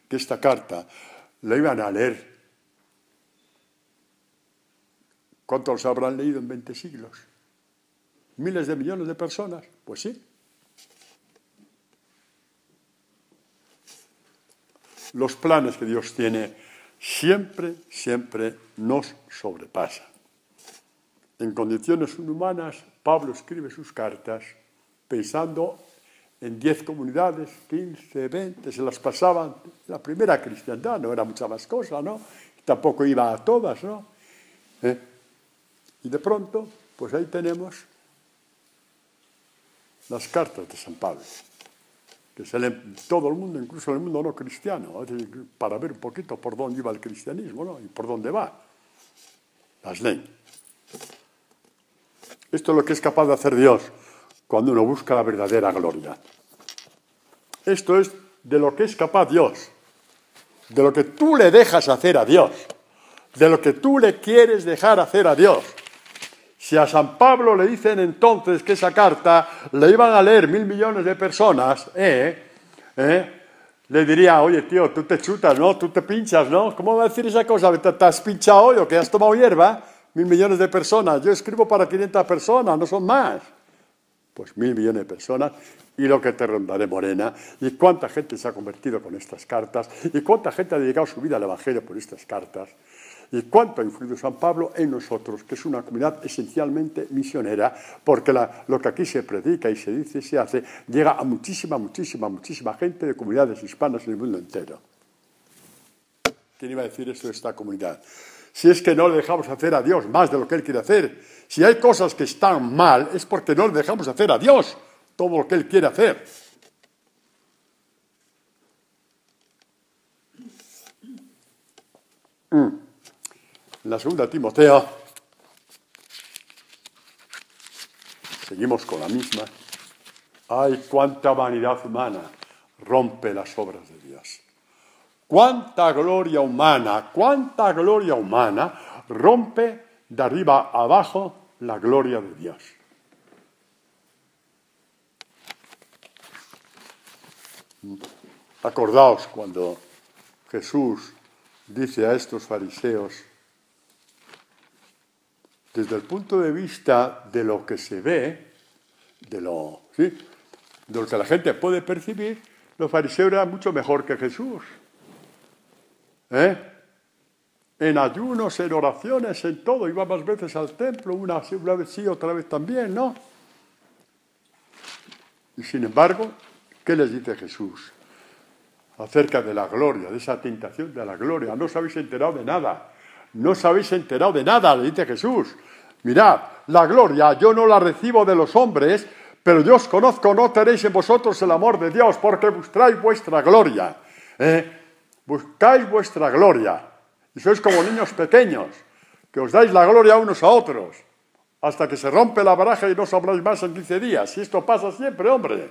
A: que esta carta la iban a leer. ¿Cuántos habrán leído en 20 siglos? ¿Miles de millones de personas? Pues sí. Los planes que Dios tiene siempre, siempre nos sobrepasan. En condiciones inhumanas, Pablo escribe sus cartas pensando en 10 comunidades, 15, 20, se las pasaban. La primera cristiandad no era mucha más cosa, ¿no? Tampoco iba a todas, ¿no? Y de pronto, pues ahí tenemos las cartas de San Pablo, que se leen todo el mundo, incluso en el mundo no cristiano, para ver un poquito por dónde iba el cristianismo, ¿no? Y por dónde va. Las leen. Esto es lo que es capaz de hacer Dios cuando uno busca la verdadera gloria. Esto es de lo que es capaz Dios, de lo que tú le dejas hacer a Dios, de lo que tú le quieres dejar hacer a Dios. Si a San Pablo le dicen entonces que esa carta le iban a leer 1.000 millones de personas, le diría, oye tío, tú te chutas, ¿no? Tú te pinchas, ¿no? ¿Cómo va a decir esa cosa? ¿Te has pinchado hoy o que has tomado hierba? 1.000 millones de personas. Yo escribo para 500 personas, no son más. Pues 1.000 millones de personas y lo que te rondaré morena. ¿Y cuánta gente se ha convertido con estas cartas? ¿Y cuánta gente ha dedicado su vida al Evangelio por estas cartas? ¿Y cuánto ha influido San Pablo en nosotros, que es una comunidad esencialmente misionera, porque lo que aquí se predica y se dice y se hace llega a muchísima, muchísima, muchísima gente de comunidades hispanas en el mundo entero? ¿Quién iba a decir eso de esta comunidad? Si es que no le dejamos hacer a Dios más de lo que Él quiere hacer. Si hay cosas que están mal, es porque no le dejamos hacer a Dios todo lo que Él quiere hacer. En la segunda Timoteo, seguimos con la misma. ¡Ay, cuánta vanidad humana rompe las obras de Dios! ¡Cuánta gloria humana rompe de arriba a abajo la gloria de Dios! Acordaos cuando Jesús dice a estos fariseos, desde el punto de vista de lo que se ve, de lo que la gente puede percibir, los fariseos eran mucho mejor que Jesús. En ayunos, en oraciones, en todo. Iba más veces al templo, una vez sí, otra vez también, ¿no? Y sin embargo, ¿qué les dice Jesús acerca de la gloria, de esa tentación de la gloria? No os habéis enterado de nada. No os habéis enterado de nada, le dice Jesús. Mirad, la gloria yo no la recibo de los hombres, pero yo os conozco, no tenéis en vosotros el amor de Dios, porque buscáis vuestra gloria. Buscáis vuestra gloria. Y sois como niños pequeños, que os dais la gloria unos a otros, hasta que se rompe la baraja y no os habláis más en 15 días. Y esto pasa siempre, hombre.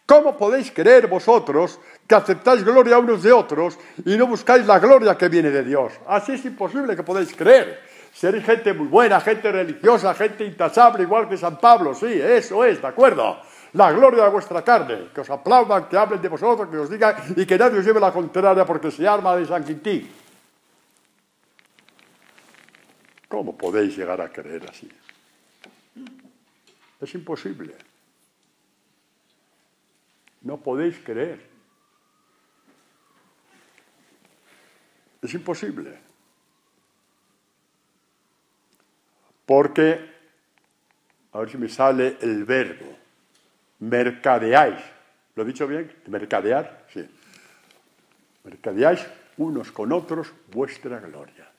A: ¿Cómo podéis creer vosotros que aceptáis gloria unos de otros y no buscáis la gloria que viene de Dios? Así es imposible que podáis creer. Seréis gente muy buena, gente religiosa, gente intachable, igual que San Pablo. Sí, eso es, ¿de acuerdo? La gloria de vuestra carne, que os aplaudan, que hablen de vosotros, que os digan y que nadie os lleve la contraria porque se arma de San Quintín. ¿Cómo podéis llegar a creer así? Es imposible. No podéis creer. Es imposible. Porque, a ver si me sale el verbo, mercadeáis. ¿Lo he dicho bien? ¿Mercadear? Sí. Mercadeáis unos con otros vuestra gloria.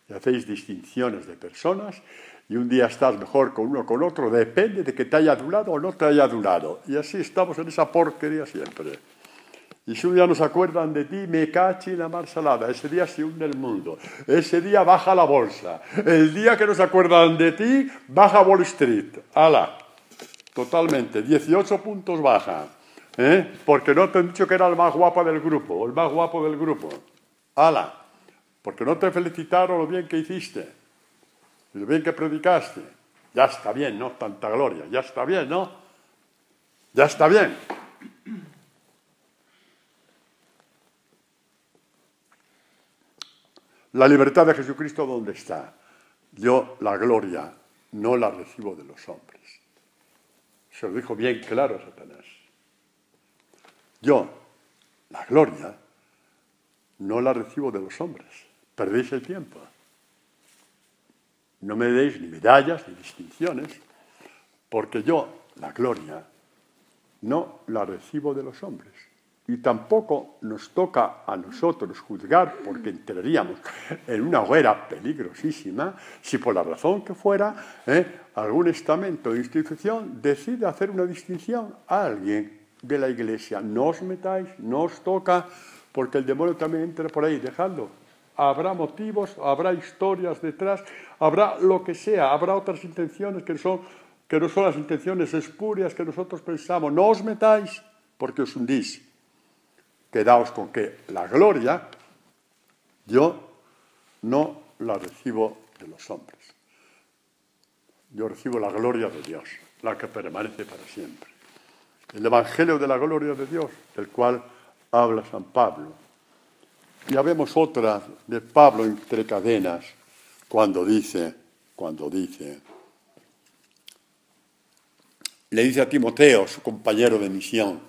A: Y hacéis distinciones de personas y un día estás mejor con uno con otro, depende de que te haya adulado o no te haya adulado. Y así estamos en esa porquería siempre. Y si un día no se acuerdan de ti, me cachi la mar salada. Ese día se hunde el mundo. Ese día baja la bolsa. El día que no se acuerdan de ti, baja Wall Street. ¡Hala! Totalmente. 18 puntos baja. Porque no te han dicho que era el más guapo del grupo, o el más guapo del grupo. ¡Hala! Porque no te felicitaron lo bien que hiciste, lo bien que predicaste. Ya está bien, ¿no? Tanta gloria. Ya está bien, ¿no? Ya está bien. La libertad de Jesucristo, ¿dónde está? Yo la gloria no la recibo de los hombres. Se lo dijo bien claro a Satanás. Yo la gloria no la recibo de los hombres. Perdéis el tiempo. No me deis ni medallas ni distinciones, porque yo la gloria no la recibo de los hombres. Y tampoco nos toca a nosotros juzgar, porque entraríamos en una hoguera peligrosísima si por la razón que fuera algún estamento o institución decide hacer una distinción a alguien de la Iglesia. No os metáis, no os toca, porque el demonio también entra por ahí, dejadlo. Habrá motivos, habrá historias detrás, habrá lo que sea, habrá otras intenciones que no son las intenciones espurias que nosotros pensamos. No os metáis, porque os hundís. Quedaos con que la gloria yo no la recibo de los hombres. Yo recibo la gloria de Dios, la que permanece para siempre. El Evangelio de la gloria de Dios, del cual habla San Pablo. Ya vemos otra de Pablo entre cadenas, cuando dice, le dice a Timoteo, su compañero de misión,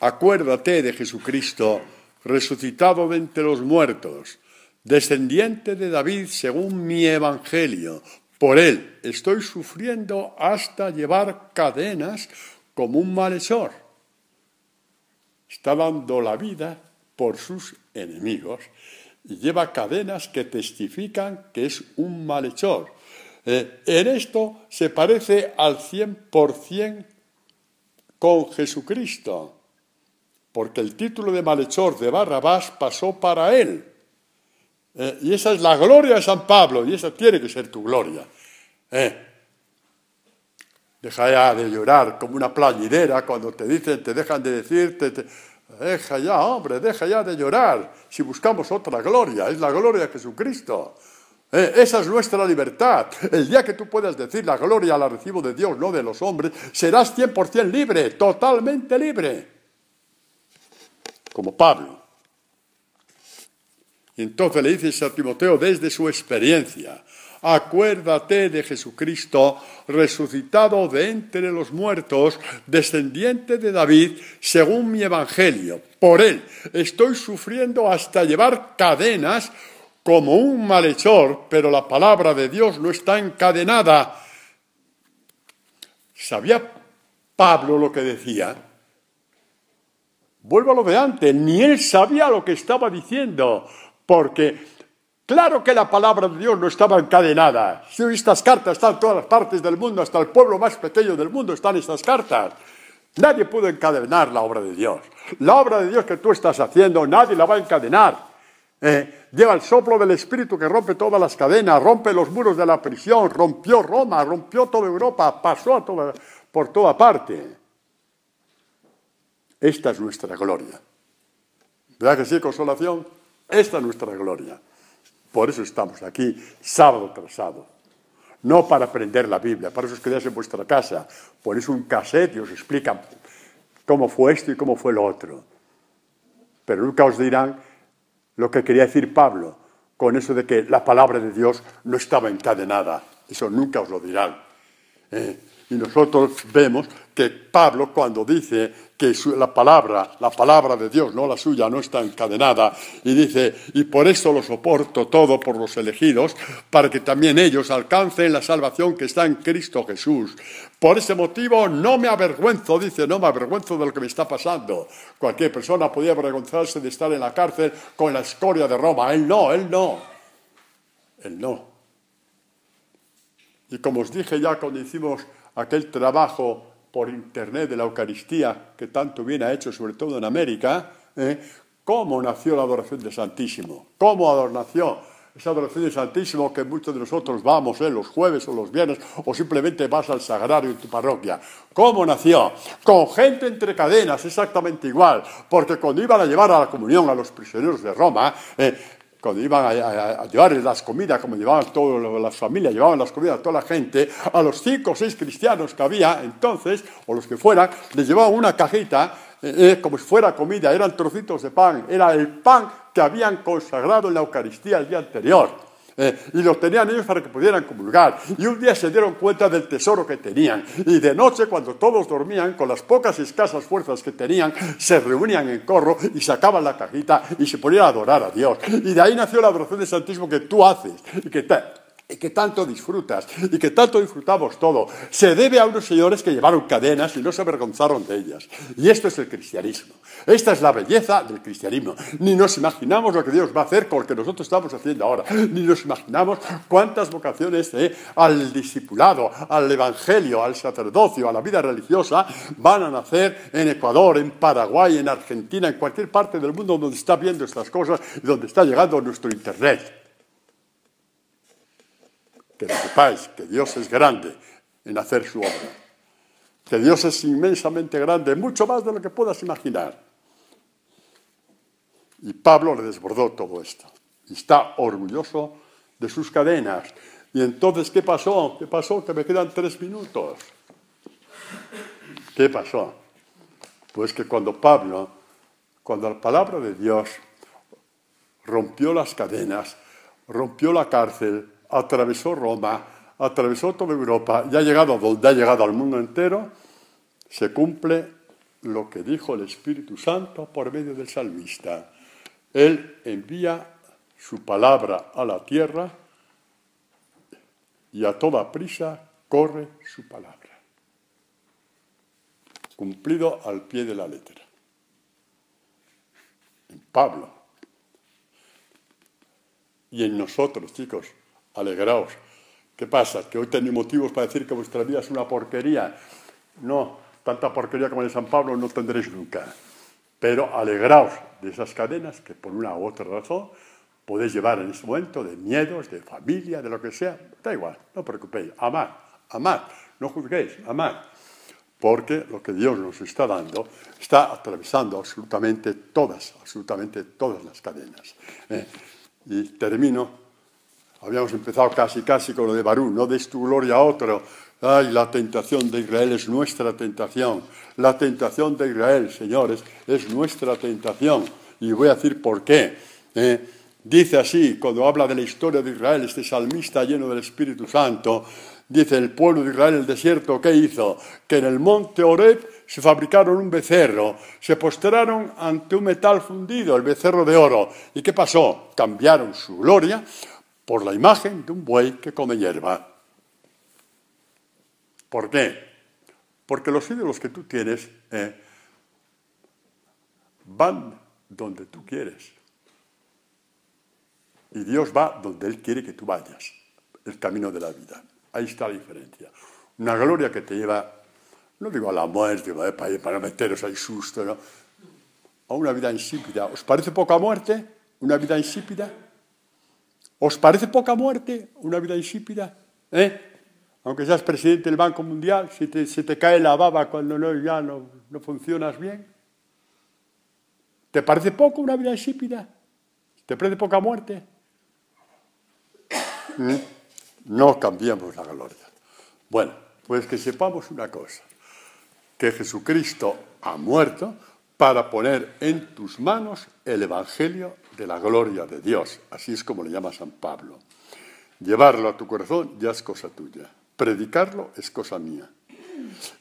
A: acuérdate de Jesucristo, resucitado de entre los muertos, descendiente de David según mi evangelio. Por él estoy sufriendo hasta llevar cadenas como un malhechor. Está dando la vida por sus enemigos y lleva cadenas que testifican que es un malhechor. En esto se parece al 100% con Jesucristo, porque el título de malhechor de Barrabás pasó para él. Y esa es la gloria de San Pablo, y esa tiene que ser tu gloria. Deja ya de llorar como una plañidera cuando te dejan de decirte, deja ya, hombre, deja ya de llorar. Si buscamos otra gloria, es la gloria de Jesucristo. Esa es nuestra libertad. El día que tú puedas decir la gloria la recibo de Dios, no de los hombres, serás 100% libre, totalmente libre. Como Pablo. Y entonces le dice a Timoteo desde su experiencia, acuérdate de Jesucristo, resucitado de entre los muertos, descendiente de David, según mi evangelio. Por él estoy sufriendo hasta llevar cadenas como un malhechor, pero la palabra de Dios no está encadenada. ¿Sabía Pablo lo que decía? Vuelvo a lo de antes, ni él sabía lo que estaba diciendo, porque claro que la palabra de Dios no estaba encadenada. Si estas cartas están en todas las partes del mundo, hasta el pueblo más pequeño del mundo están estas cartas. Nadie pudo encadenar la obra de Dios. La obra de Dios que tú estás haciendo, nadie la va a encadenar. Lleva el soplo del Espíritu que rompe todas las cadenas, rompe los muros de la prisión, rompió Roma, rompió toda Europa, pasó por toda parte. Esta es nuestra gloria. ¿Verdad que sí, Consolación? Esta es nuestra gloria. Por eso estamos aquí, sábado tras sábado. No para aprender la Biblia, para eso os quedáis en vuestra casa. Ponéis un cassette y os explican cómo fue esto y cómo fue lo otro. Pero nunca os dirán lo que quería decir Pablo con eso de que la palabra de Dios no estaba encadenada. Eso nunca os lo dirán. Y nosotros vemos que Pablo, cuando dice que la palabra de Dios, no la suya, no está encadenada, y dice, y por eso lo soporto todo por los elegidos, para que también ellos alcancen la salvación que está en Cristo Jesús. Por ese motivo no me avergüenzo, dice, no me avergüenzo de lo que me está pasando. Cualquier persona podía avergonzarse de estar en la cárcel con la escoria de Roma. Él no. Y como os dije ya cuando hicimos aquel trabajo por internet de la Eucaristía, que tanto bien ha hecho, sobre todo en América, cómo nació la adoración del Santísimo, cómo nació esa adoración del Santísimo que muchos de nosotros vamos los jueves o los viernes, o simplemente vas al sagrario en tu parroquia. ¿Cómo nació? Con gente entre cadenas, exactamente igual, porque cuando iban a llevar a la comunión a los prisioneros de Roma, cuando iban a llevarles las comidas, como llevaban todas las familias, llevaban las comidas a toda la gente, a los 5 o 6 cristianos que había entonces, o los que fueran, les llevaban una cajita, como si fuera comida, eran trocitos de pan, era el pan que habían consagrado en la Eucaristía el día anterior. Y lo tenían ellos para que pudieran comulgar. Y un día se dieron cuenta del tesoro que tenían. Y de noche, cuando todos dormían, con las pocas escasas fuerzas que tenían, se reunían en corro y sacaban la cajita y se ponían a adorar a Dios. Y de ahí nació la adoración del Santísimo que tú haces y que tanto disfrutas y que tanto disfrutamos todo. Se debe a unos señores que llevaron cadenas y no se avergonzaron de ellas. Y esto es el cristianismo. Esta es la belleza del cristianismo. Ni nos imaginamos lo que Dios va a hacer con lo que nosotros estamos haciendo ahora. Ni nos imaginamos cuántas vocaciones al discipulado, al evangelio, al sacerdocio, a la vida religiosa van a nacer en Ecuador, en Paraguay, en Argentina, en cualquier parte del mundo donde está viendo estas cosas y donde está llegando nuestro internet. Que lo sepáis, que Dios es grande en hacer su obra. Que Dios es inmensamente grande, mucho más de lo que puedas imaginar. Y Pablo le desbordó todo esto. Y está orgulloso de sus cadenas. Y entonces, ¿qué pasó? ¿Qué pasó? Que me quedan 3 minutos. ¿Qué pasó? Pues que cuando la palabra de Dios rompió las cadenas, rompió la cárcel, atravesó Roma, atravesó toda Europa y ha llegado a donde ha llegado al mundo entero, se cumple lo que dijo el Espíritu Santo por medio del salmista. Él envía su palabra a la tierra y a toda prisa corre su palabra. Cumplido al pie de la letra. En Pablo. Y en nosotros, chicos. Alegraos. ¿Qué pasa? ¿Que hoy tenéis motivos para decir que vuestra vida es una porquería? No, tanta porquería como en San Pablo no tendréis nunca. Pero alegraos de esas cadenas que por una u otra razón podéis llevar en este momento de miedos, de familia, de lo que sea. Da igual, no os preocupéis. Amad, no juzguéis, amad. Porque lo que Dios nos está dando está atravesando absolutamente todas las cadenas. Y termino. Habíamos empezado casi con lo de Barú, no des tu gloria a otro. Ay, la tentación de Israel es nuestra tentación. La tentación de Israel, señores, es nuestra tentación. Y voy a decir por qué. Dice así, cuando habla de la historia de Israel, este salmista lleno del Espíritu Santo, dice, el pueblo de Israel en el desierto, ¿qué hizo? Que en el monte Horeb se fabricaron un becerro, se postraron ante un metal fundido, el becerro de oro. ¿Y qué pasó? Cambiaron su gloria por la imagen de un buey que come hierba. ¿Por qué? Porque los ídolos que tú tienes van donde tú quieres. Y Dios va donde Él quiere que tú vayas. El camino de la vida. Ahí está la diferencia. Una gloria que te lleva, no digo a la muerte, para meteros ahí susto, ¿no? A una vida insípida. ¿Os parece poca muerte? ¿Una vida insípida? ¿Os parece poca muerte una vida insípida? Aunque seas presidente del Banco Mundial, se te cae la baba cuando ya no funcionas bien. ¿Te parece poco una vida insípida? ¿Te parece poca muerte? No cambiamos la gloria. Bueno, pues que sepamos una cosa, que Jesucristo ha muerto para poner en tus manos el Evangelio de la gloria de Dios. Así es como le llama San Pablo. Llevarlo a tu corazón ya es cosa tuya. Predicarlo es cosa mía.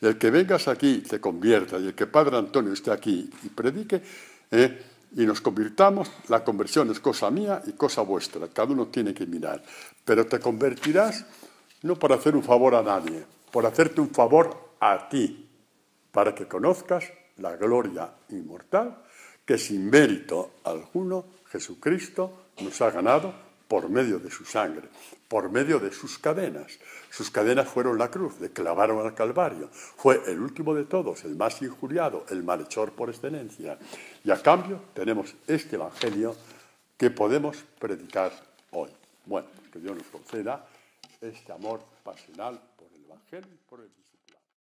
A: El que vengas aquí te convierta, y el que Padre Antonio esté aquí y predique, y nos convirtamos, la conversión es cosa mía y cosa vuestra. Cada uno tiene que mirar. Pero te convertirás no por hacer un favor a nadie, por hacerte un favor a ti, para que conozcas la gloria inmortal que sin mérito alguno Jesucristo nos ha ganado por medio de su sangre, por medio de sus cadenas. Sus cadenas fueron la cruz, le clavaron al Calvario. Fue el último de todos, el más injuriado, el malhechor por excelencia. Y a cambio tenemos este Evangelio que podemos predicar hoy. Bueno, que Dios nos conceda este amor pasional por el Evangelio y por el